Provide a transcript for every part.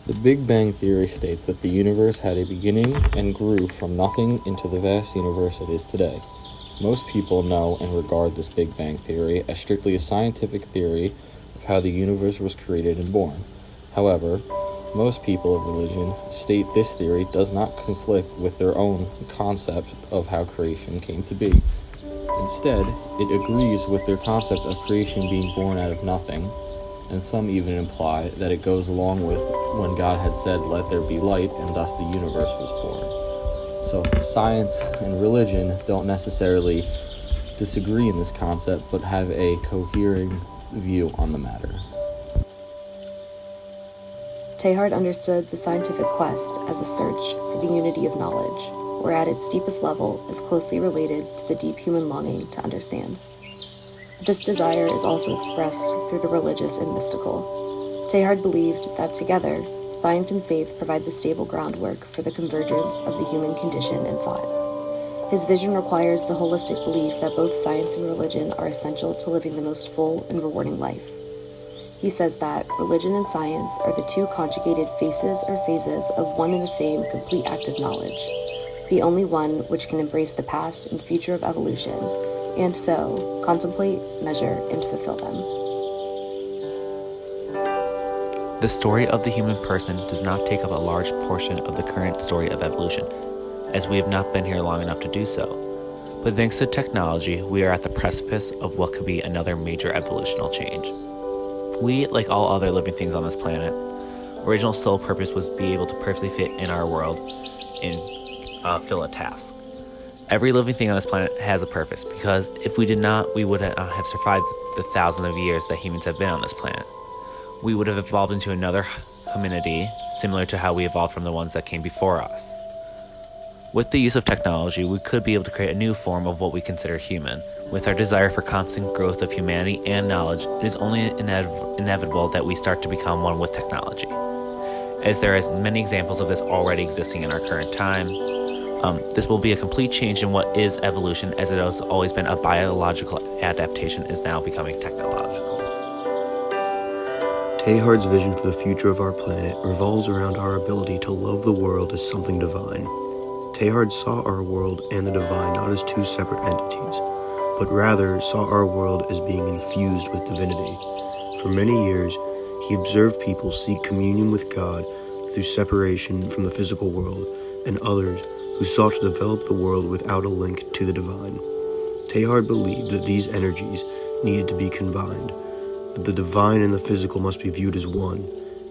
The Big Bang Theory states that the universe had a beginning and grew from nothing into the vast universe it is today. Most people know and regard this Big Bang Theory as strictly a scientific theory of how the universe was created and born. However, most people of religion state this theory does not conflict with their own concept of how creation came to be. Instead, it agrees with their concept of creation being born out of nothing, and some even imply that it goes along with when God had said, "Let there be light," and thus the universe was born. So science and religion don't necessarily disagree in this concept, but have a cohering view on the matter. Teilhard understood the scientific quest as a search for the unity of knowledge, where at its deepest level is closely related to the deep human longing to understand. This desire is also expressed through the religious and mystical. Teilhard believed that together, science and faith provide the stable groundwork for the convergence of the human condition and thought. His vision requires the holistic belief that both science and religion are essential to living the most full and rewarding life. He says that religion and science are the two conjugated faces or phases of one and the same complete act of knowledge, the only one which can embrace the past and future of evolution, and so contemplate, measure, and fulfill them. The story of the human person does not take up a large portion of the current story of evolution, as we have not been here long enough to do so. But thanks to technology, we are at the precipice of what could be another major evolutional change. We, like all other living things on this planet, original sole purpose was to be able to perfectly fit in our world and fill a task. Every living thing on this planet has a purpose, because if we did not, we would have survived the thousands of years that humans have been on this planet. We would have evolved into another hominidity, similar to how we evolved from the ones that came before us. With the use of technology, we could be able to create a new form of what we consider human. With our desire for constant growth of humanity and knowledge, it is only inevitable that we start to become one with technology. As there are many examples of this already existing in our current time, this will be a complete change in what is evolution, as it has always been a biological adaptation is now becoming technological. Teilhard's vision for the future of our planet revolves around our ability to love the world as something divine. Teilhard saw our world and the divine not as two separate entities, but rather saw our world as being infused with divinity. For many years, he observed people seek communion with God through separation from the physical world, and others who sought to develop the world without a link to the divine. Teilhard believed that these energies needed to be combined, that the divine and the physical must be viewed as one,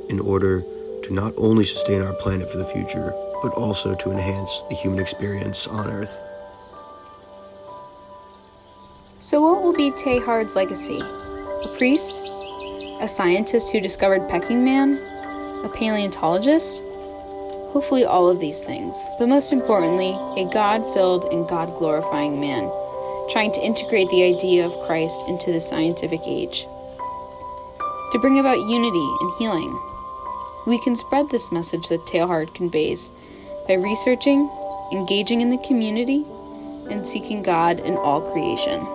in order to not only sustain our planet for the future, but also to enhance the human experience on Earth. So what will be Teilhard's legacy? A priest? A scientist who discovered pecking man? A paleontologist? Hopefully all of these things, but most importantly, a God-filled and God-glorifying man, trying to integrate the idea of Christ into the scientific age, to bring about unity and healing. We can spread this message that Teilhard conveys by researching, engaging in the community, and seeking God in all creation.